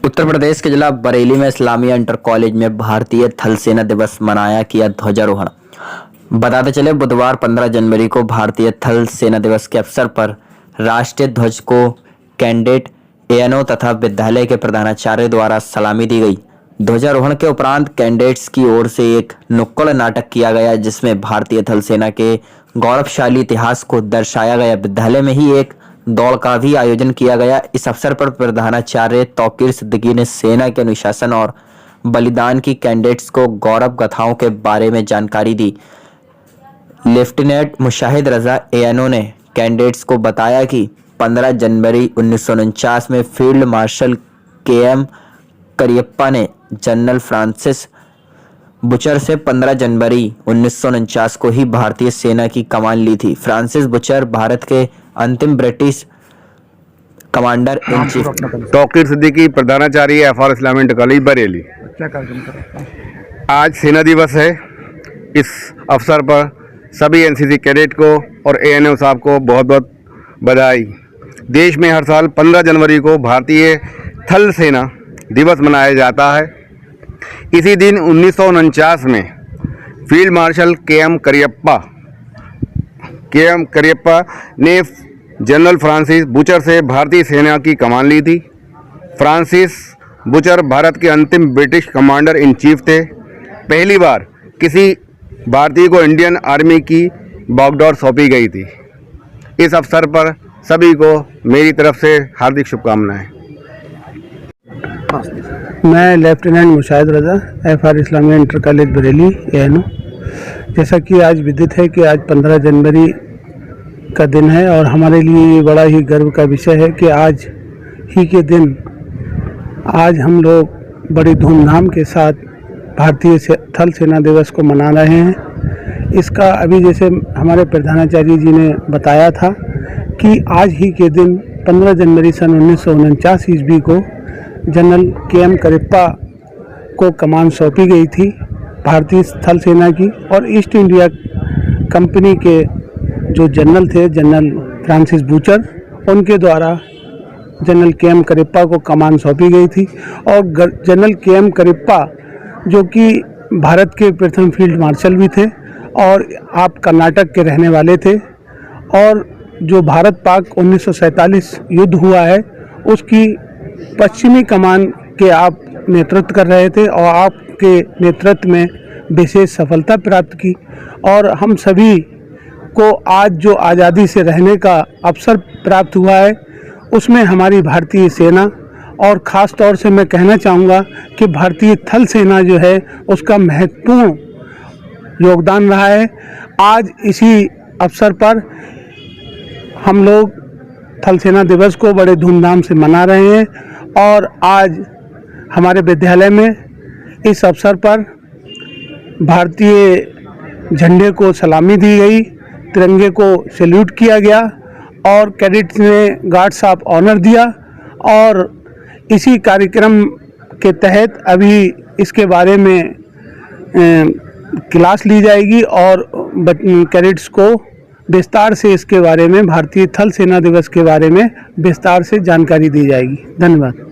उत्तर प्रदेश के जिला बरेली में इस्लामिया इंटर कॉलेज में भारतीय थल सेना दिवस मनाया किया ध्वजारोहण। बताते चले बुधवार 15 जनवरी को भारतीय थल सेना दिवस के अवसर पर राष्ट्रीय ध्वज को कैडेट एएनओ तथा विद्यालय के प्रधानाचार्य द्वारा सलामी दी गई। ध्वजारोहण के उपरांत कैडेट्स की ओर से एक नुक्कड़ नाटक किया गया जिसमें भारतीय थल सेना के गौरवशाली इतिहास को दर्शाया गया। विद्यालय में ही एक दौड़ का भी आयोजन किया गया। इस अवसर पर प्रधानाचार्य तौकीर सिद्दीकी ने सेना के अनुशासन और बलिदान की कैडेट्स को गौरव गाथाओं के बारे में जानकारी दी। लेफ्टिनेंट मुशाहिद रजा एएनओ ने कैडेट्स को बताया कि 15 जनवरी 1949 में फील्ड मार्शल केएम करियप्पा ने जनरल फ्रांसिस बुचर से 15 जनवरी 1949 को ही भारतीय सेना की कमान ली थी। फ्रांसिस बुचर भारत के अंतिम British commander in chief. Tauqeer Siddiqui, प्रधानाचार्य FR Islamia inter college Bareilly. आज सेना दिवस है। इस अवसर पर सभी NCC कैडेट को और ANO साहब को बहुत बहुत बधाई। देश में हर साल 15 जनवरी को भारतीय थल सेना दिवस मनाया जाता है। इसी दिन 1949 में फील्ड मार्शल केएम करियप्पा ने जनरल फ्रांसिस बुचर से भारतीय सेना की कमान ली थी। फ्रांसिस बुचर भारत के अंतिम ब्रिटिश कमांडर इन चीफ थे। पहली बार किसी भारतीय को इंडियन आर्मी की बागडोर सौंपी गई थी। इस अवसर पर सभी को मेरी तरफ से हार्दिक शुभकामनाएं। मैं लेफ्टिनेंट मुशाहिद रजा FR Islamia inter college Bareilly ANO। जैसा कि आज विदित है कि आज 15 जनवरी का दिन है और हमारे लिए ये बड़ा ही गर्व का विषय है कि आज ही के दिन आज हम लोग बड़ी धूमधाम के साथ भारतीय थल सेना दिवस को मना रहे हैं। इसका अभी जैसे हमारे प्रधानाचार्य जी ने बताया था कि आज ही के दिन 15 जनवरी सन 1949 ईस्वी को जनरल KM करियप्पा को कमान सौंपी गई थी भारतीय थल सेना की, और ईस्ट इंडिया कंपनी के जो जनरल थे जनरल फ्रांसिस बुचर, उनके द्वारा जनरल KM करियप्पा को कमान सौंपी गई थी। और जनरल KM करियप्पा जो कि भारत के प्रथम फील्ड मार्शल भी थे और आप कर्नाटक के रहने वाले थे, और जो भारत पाक 1947 युद्ध हुआ है उसकी पश्चिमी कमान के आप नेतृत्व कर रहे थे और आपके नेतृत्व में विशेष सफलता प्राप्त की। और हम सभी को आज जो आज़ादी से रहने का अवसर प्राप्त हुआ है उसमें हमारी भारतीय सेना, और ख़ास तौर से मैं कहना चाहूँगा कि भारतीय थल सेना जो है उसका महत्वपूर्ण योगदान रहा है। आज इसी अवसर पर हम लोग थल सेना दिवस को बड़े धूमधाम से मना रहे हैं, और आज हमारे विद्यालय में इस अवसर पर भारतीय झंडे को सलामी दी गई, तिरंगे को सैल्यूट किया गया और कैडेट्स ने गार्ड्स ऑफ ऑनर दिया। और इसी कार्यक्रम के तहत अभी इसके बारे में क्लास ली जाएगी और कैडेट्स को विस्तार से इसके बारे में भारतीय थल सेना दिवस के बारे में विस्तार से जानकारी दी जाएगी। धन्यवाद।